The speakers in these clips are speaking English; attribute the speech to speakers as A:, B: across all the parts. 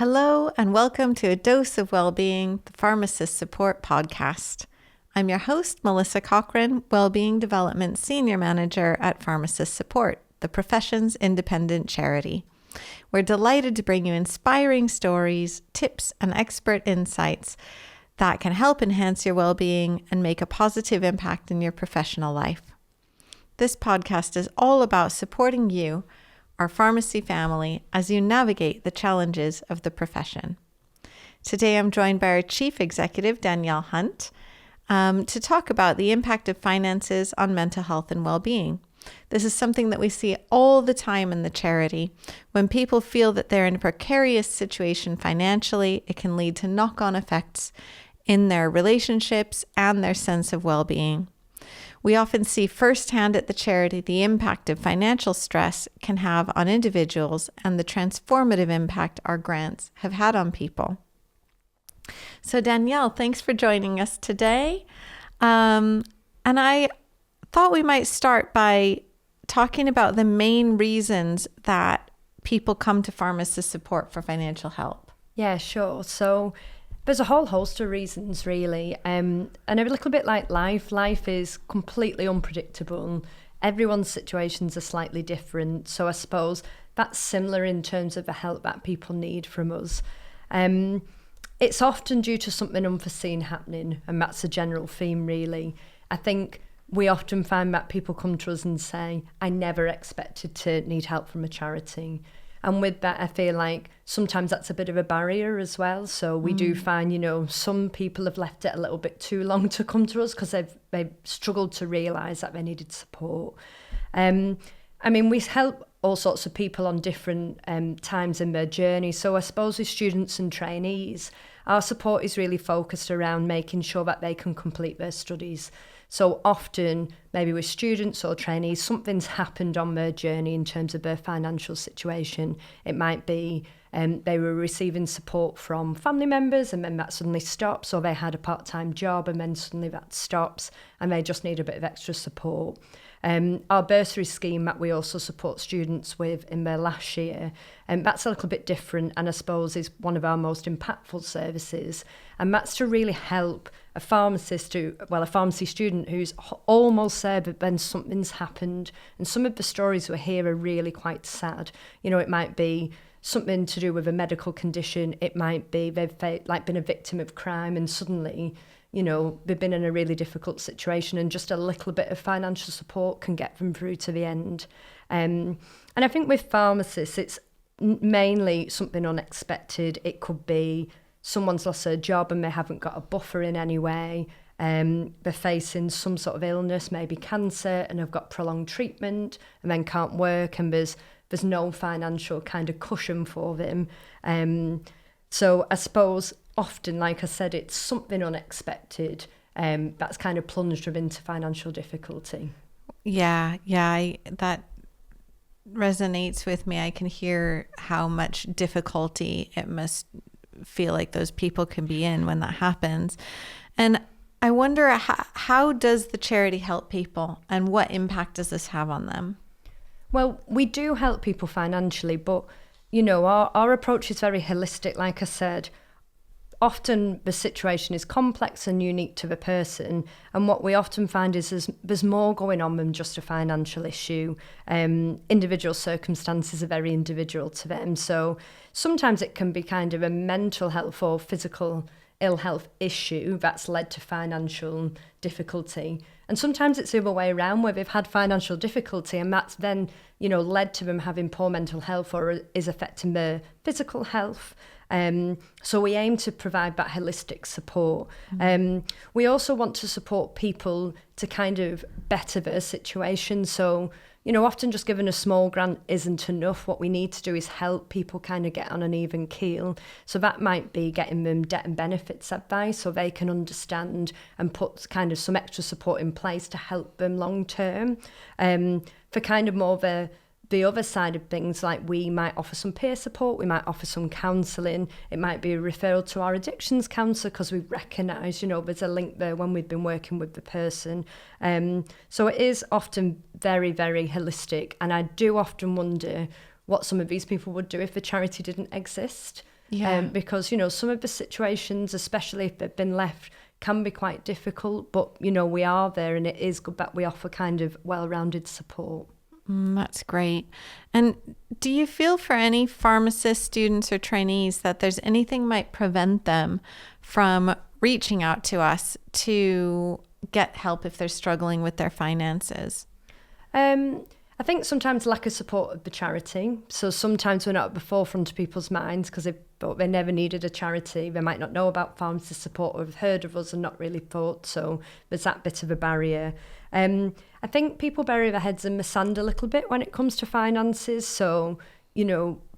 A: Hello and welcome to A Dose of Wellbeing, the Pharmacist Support Podcast. I'm your host, Melissa Cochran, Wellbeing Development Senior Manager at Pharmacist Support, the profession's independent charity. We're delighted to bring you inspiring stories, tips, and expert insights that can help enhance your well-being and make a positive impact in your professional life. This podcast is all about supporting you, our pharmacy family, as you navigate the challenges of the profession. Today, I'm joined by our Chief Executive, Danielle Hunt, to talk about the impact of finances on mental health and well-being. This is something that we see all the time in the charity. When people feel that they're in a precarious situation financially, it can lead to knock-on effects in their relationships and their sense of well-being. We often see firsthand at the charity the impact of financial stress can have on individuals and the transformative impact our grants have had on people. So Danielle, thanks for joining us today. And I thought we might start by talking about the main reasons that people come to Pharmacist Support for financial help.
B: Yeah, sure. So there's a whole host of reasons, really. And a little bit like life. Life is completely unpredictable. Everyone's situations are slightly different. So I suppose that's similar in terms of the help that people need from us. It's often due to something unforeseen happening, and that's a general theme, really. I think we often find that people come to us and say, I never expected to need help from a charity. And with that, I feel like sometimes that's a bit of a barrier as well. So we do find, some people have left it a little bit too long to come to us because they've struggled to realise that they needed support. We help all sorts of people on different times in their journey. So I suppose with students and trainees, our support is really focused around making sure that they can complete their studies. So often, maybe with students or trainees, something's happened on their journey in terms of their financial situation. It might be they were receiving support from family members and then that suddenly stops, or they had a part-time job and then suddenly that stops and they just need a bit of extra support. Our bursary scheme that we also support students with in their last year, that's a little bit different and I suppose is one of our most impactful services. And that's to really help a pharmacy student who's almost there, but then something's happened. And some of the stories we hear are really quite sad. It might be something to do with a medical condition. It might be they've been a victim of crime and suddenly they've been in a really difficult situation and just a little bit of financial support can get them through to the end. And I think with pharmacists, it's mainly something unexpected. It could be someone's lost their job and they haven't got a buffer in any way. They're facing some sort of illness, maybe cancer, and have got prolonged treatment and then can't work and there's no financial kind of cushion for them. So I suppose often, like I said, it's something unexpected that's kind of plunged them into financial difficulty.
A: Yeah, that resonates with me. I can hear how much difficulty it must feel like those people can be in when that happens. And I wonder, how does the charity help people and what impact does this have on them?
B: Well, we do help people financially, but our approach is very holistic. Like I said, often the situation is complex and unique to the person, and what we often find is there's more going on than just a financial issue. Individual circumstances are very individual to them, so sometimes it can be kind of a mental health or physical ill health issue that's led to financial difficulty, and sometimes it's the other way around where they've had financial difficulty and that's then led to them having poor mental health or is affecting their physical health. So we aim to provide that holistic support. We also want to support people to kind of better their situation. So, often just giving a small grant isn't enough. What we need to do is help people kind of get on an even keel. So that might be getting them debt and benefits advice so they can understand and put kind of some extra support in place to help them long term. For kind of more the other side of things, like we might offer some peer support, we might offer some counselling, it might be a referral to our addictions counsellor because we recognise, there's a link there when we've been working with the person. So it is often very, very holistic, and I do often wonder what some of these people would do if the charity didn't exist. Because, some of the situations, especially if they've been left, can be quite difficult, but, we are there, and it is good that we offer kind of well-rounded support.
A: That's great. And do you feel for any pharmacist students or trainees that there's anything might prevent them from reaching out to us to get help if they're struggling with their finances?
B: I think sometimes lack of support of the charity. So sometimes we're not at the forefront of people's minds because they never needed a charity. They might not know about pharmacist support or have heard of us and not really thought. So there's that bit of a barrier. I think people bury their heads in the sand a little bit when it comes to finances. So,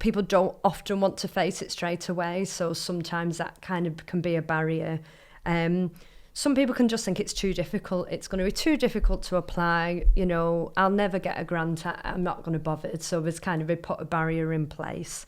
B: people don't often want to face it straight away. So sometimes that kind of can be a barrier. Some people can just think it's too difficult. It's going to be too difficult to apply. I'll never get a grant. I'm not going to bother. So there's kind of put a barrier in place.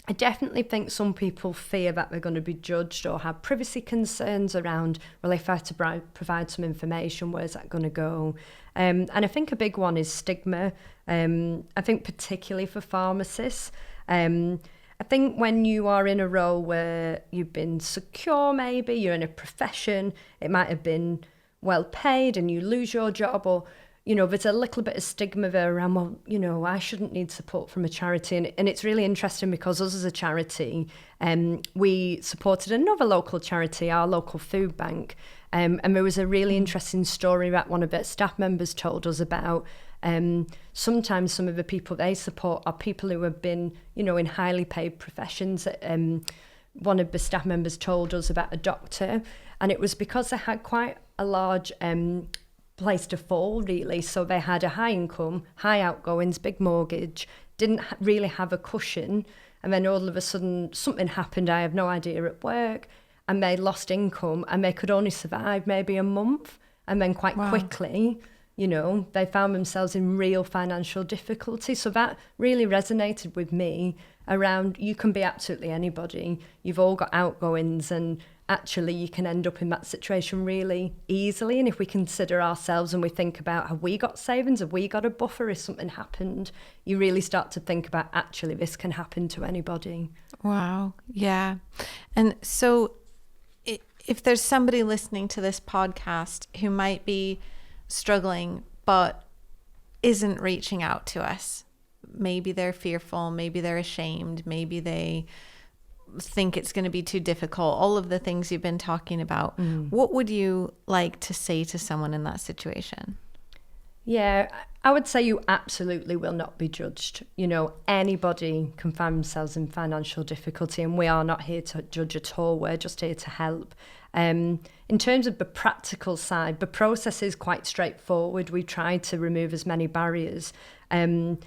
B: I definitely think some people fear that they're going to be judged or have privacy concerns around, well, if I have to provide some information, where's that going to go? And I think a big one is stigma. I think particularly for pharmacists. I think when you are in a role where you've been secure, maybe you're in a profession, it might have been well paid and you lose your job, or there's a little bit of stigma there around, well, I shouldn't need support from a charity. And it's really interesting because us as a charity, we supported another local charity, our local food bank. And there was a really interesting story that one of their staff members told us about. Sometimes some of the people they support are people who have been, in highly paid professions. One of the staff members told us about a doctor, and it was because they had quite a large place to fall, really. So they had a high income, high outgoings, big mortgage, didn't really have a cushion. And then all of a sudden something happened, I have no idea, at work, and they lost income and they could only survive maybe a month. And then quite quickly, they found themselves in real financial difficulty. So that really resonated with me around, you can be absolutely anybody. You've all got outgoings, and actually you can end up in that situation really easily. And if we consider ourselves and we think about, have we got savings? Have we got a buffer if something happened? You really start to think about, actually, this can happen to anybody.
A: Wow. Yeah. And so if there's somebody listening to this podcast who might be struggling but isn't reaching out to us, maybe they're fearful, maybe they're ashamed, maybe they think it's going to be too difficult, all of the things you've been talking about, what would you like to say to someone in that situation?
B: Yeah, I would say you absolutely will not be judged. Anybody can find themselves in financial difficulty, and we are not here to judge at all. We're just here to help. In terms of the practical side, the process is quite straightforward. We try to remove as many barriers, and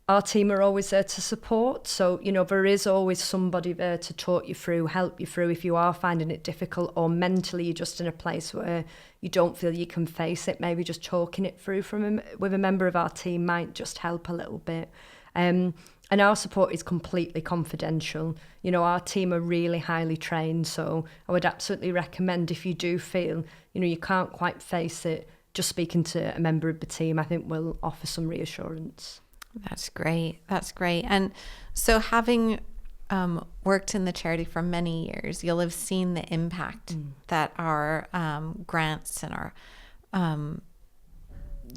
B: our team are always there to support. So, there is always somebody there to talk you through, help you through if you are finding it difficult, or mentally you're just in a place where you don't feel you can face it. Maybe just talking it through with a member of our team might just help a little bit. And our support is completely confidential. Our team are really highly trained. So I would absolutely recommend, if you do feel, you can't quite face it, just speaking to a member of the team, I think will offer some reassurance.
A: That's great. That's great. And so having worked in the charity for many years, you'll have seen the impact that our grants and our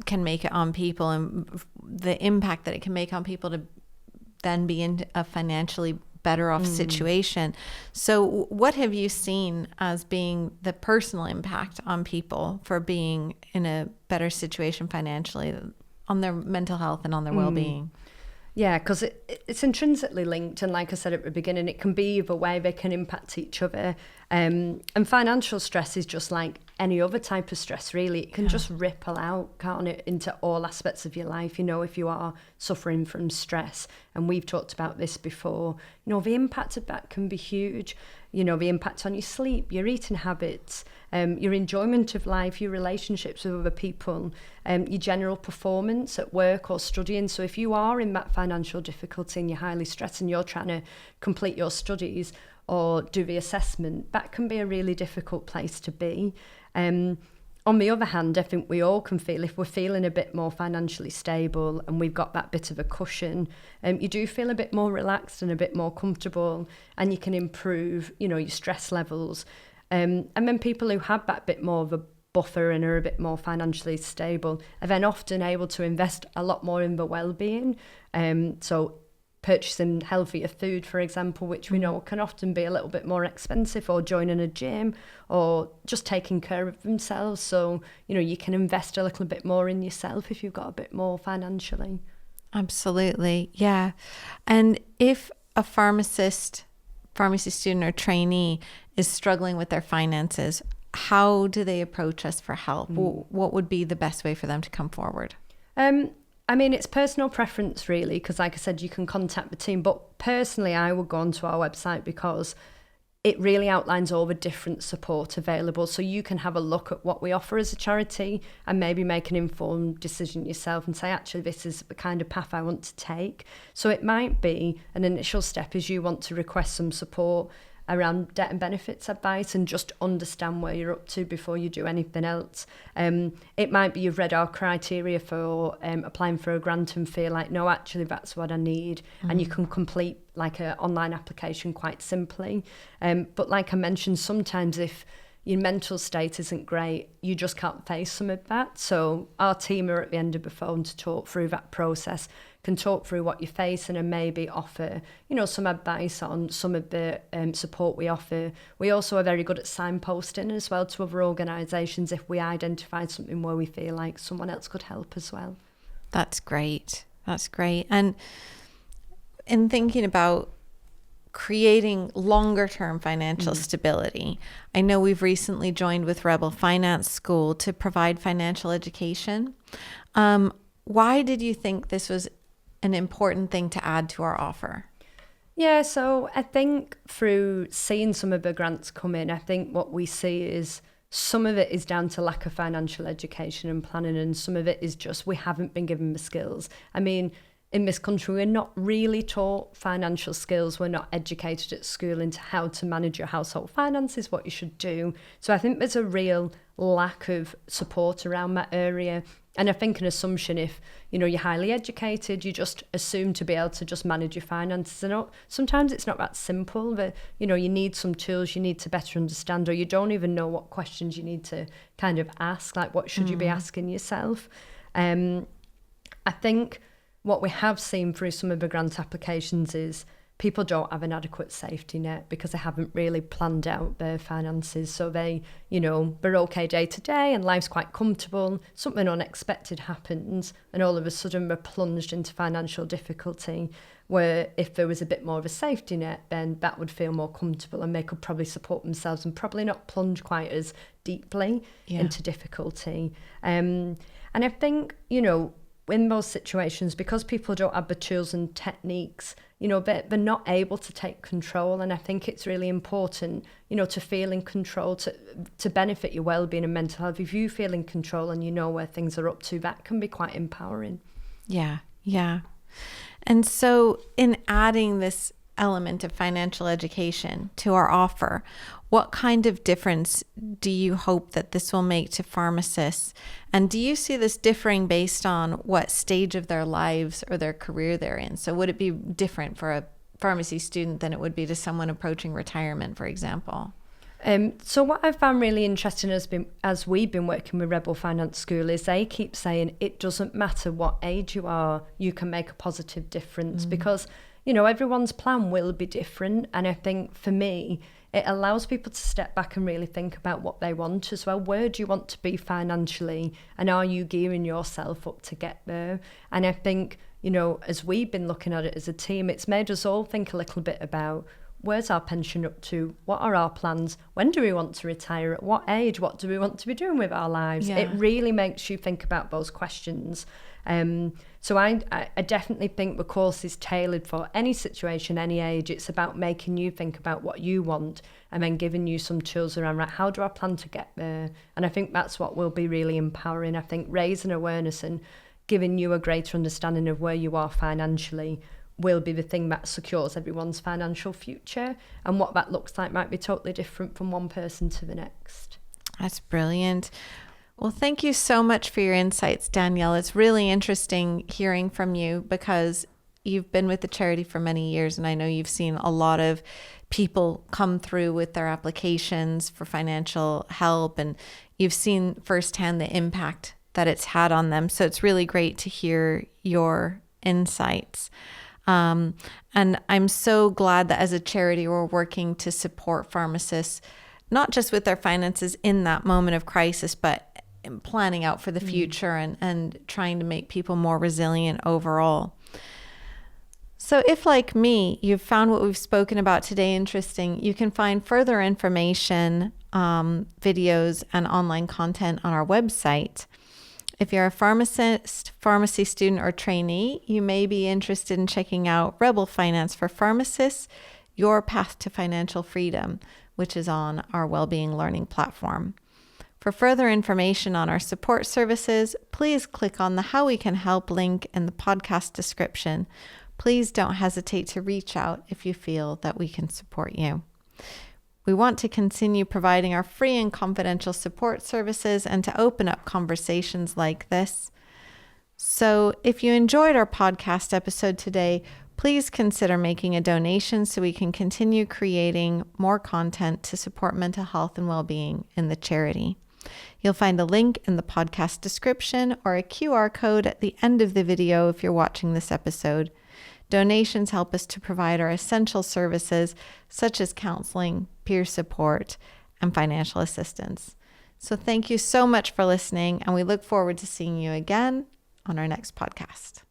A: can make it on people, and the impact that it can make on people to then be in a financially better off situation. So what have you seen as being the personal impact on people for being in a better situation financially, on their mental health and on their well-being?
B: Yeah, because it's intrinsically linked, and like I said at the beginning, it can be either way. They can impact each other, and financial stress is just like any other type of stress, really. It can just ripple out, can't it, into all aspects of your life. If you are suffering from stress, and we've talked about this before, the impact of that can be huge. The impact on your sleep, your eating habits, your enjoyment of life, your relationships with other people, your general performance at work or studying. So if you are in that financial difficulty and you're highly stressed and you're trying to complete your studies or do the assessment, that can be a really difficult place to be. on the other hand, I think we all can feel, if we're feeling a bit more financially stable and we've got that bit of a cushion, you do feel a bit more relaxed and a bit more comfortable, and you can improve, your stress levels. And then people who have that bit more of a buffer and are a bit more financially stable are then often able to invest a lot more in the well-being. So purchasing healthier food, for example, which we know can often be a little bit more expensive, or joining a gym, or just taking care of themselves. So, you can invest a little bit more in yourself if you've got a bit more financially.
A: Absolutely. Yeah. And if a pharmacy student or trainee is struggling with their finances, how do they approach us for help? What would be the best way for them to come forward?
B: It's personal preference, really, because like I said, you can contact the team. But personally, I would go onto our website because it really outlines all the different support available. So you can have a look at what we offer as a charity and maybe make an informed decision yourself and say, actually, this is the kind of path I want to take. So it might be an initial step is you want to request some support around debt and benefits advice and just understand where you're up to before you do anything else. It might be you've read our criteria for applying for a grant and feel like, no, actually that's what I need. And you can complete like an online application quite simply. But like I mentioned, sometimes if your mental state isn't great, you just can't face some of that. So our team are at the end of the phone to talk through that process, can talk through what you're facing and maybe offer, some advice on some of the support we offer. We also are very good at signposting as well to other organisations if we identify something where we feel like someone else could help as well.
A: That's great. And in thinking about creating longer term financial stability, I know we've recently joined with Rebel Finance School to provide financial education. Why did you think this was an important thing to add to our offer?
B: Yeah, so I think through seeing some of the grants come in, I think what we see is some of it is down to lack of financial education and planning, and some of it is just we haven't been given the skills. In this country, we're not really taught financial skills. We're not educated at school into how to manage your household finances, what you should do. So I think there's a real lack of support around that area. And I think an assumption, if you're highly educated, you just assume to be able to just manage your finances. And sometimes it's not that simple. But you need some tools you need to better understand, or you don't even know what questions you need to kind of ask. Like, what should you be asking yourself? I think what we have seen through some of the grant applications is people don't have an adequate safety net because they haven't really planned out their finances. So they're okay day to day and life's quite comfortable. Something unexpected happens and all of a sudden we're plunged into financial difficulty, where if there was a bit more of a safety net, then that would feel more comfortable and they could probably support themselves and probably not plunge quite as deeply into difficulty. And I think, in those situations, because people don't have the tools and techniques, they're not able to take control. And I think it's really important, to feel in control, to benefit your well-being and mental health. If you feel in control and you know where things are up to, that can be quite empowering.
A: Yeah. And so in adding this element of financial education to our offer, what kind of difference do you hope that this will make to pharmacists? And do you see this differing based on what stage of their lives or their career they're in? So would it be different for a pharmacy student than it would be to someone approaching retirement, for example?
B: So what I found really interesting as we've been working with Rebel Finance School is they keep saying it doesn't matter what age you are, you can make a positive difference because, everyone's plan will be different. And I think for me, it allows people to step back and really think about what they want as well. Where do you want to be financially? And are you gearing yourself up to get there? And I think, as we've been looking at it as a team, it's made us all think a little bit about where's our pension up to? What are our plans? When do we want to retire? At what age? What do we want to be doing with our lives? It really makes you think about those questions. So I definitely think the course is tailored for any situation, any age. It's about making you think about what you want and then giving you some tools around, right, how do I plan to get there? And I think that's what will be really empowering. I think raising awareness and giving you a greater understanding of where you are financially will be the thing that secures everyone's financial future. And what that looks like might be totally different from one person to the next.
A: That's brilliant. Well, thank you so much for your insights, Danielle. It's really interesting hearing from you because you've been with the charity for many years, and I know you've seen a lot of people come through with their applications for financial help, and you've seen firsthand the impact that it's had on them. So it's really great to hear your insights. And I'm so glad that as a charity, we're working to support pharmacists, not just with their finances in that moment of crisis, but planning out for the future and trying to make people more resilient overall. So if, like me, you've found what we've spoken about today interesting, you can find further information, videos, and online content on our website. If you're a pharmacist, pharmacy student, or trainee, you may be interested in checking out Rebel Finance for Pharmacists, Your Path to Financial Freedom, which is on our Wellbeing learning platform. For further information on our support services, please click on the How We Can Help link in the podcast description. Please don't hesitate to reach out if you feel that we can support you. We want to continue providing our free and confidential support services and to open up conversations like this. So if you enjoyed our podcast episode today, please consider making a donation so we can continue creating more content to support mental health and well-being in the charity. You'll find a link in the podcast description or a QR code at the end of the video if you're watching this episode. Donations help us to provide our essential services such as counseling, peer support, and financial assistance. So thank you so much for listening, and we look forward to seeing you again on our next podcast.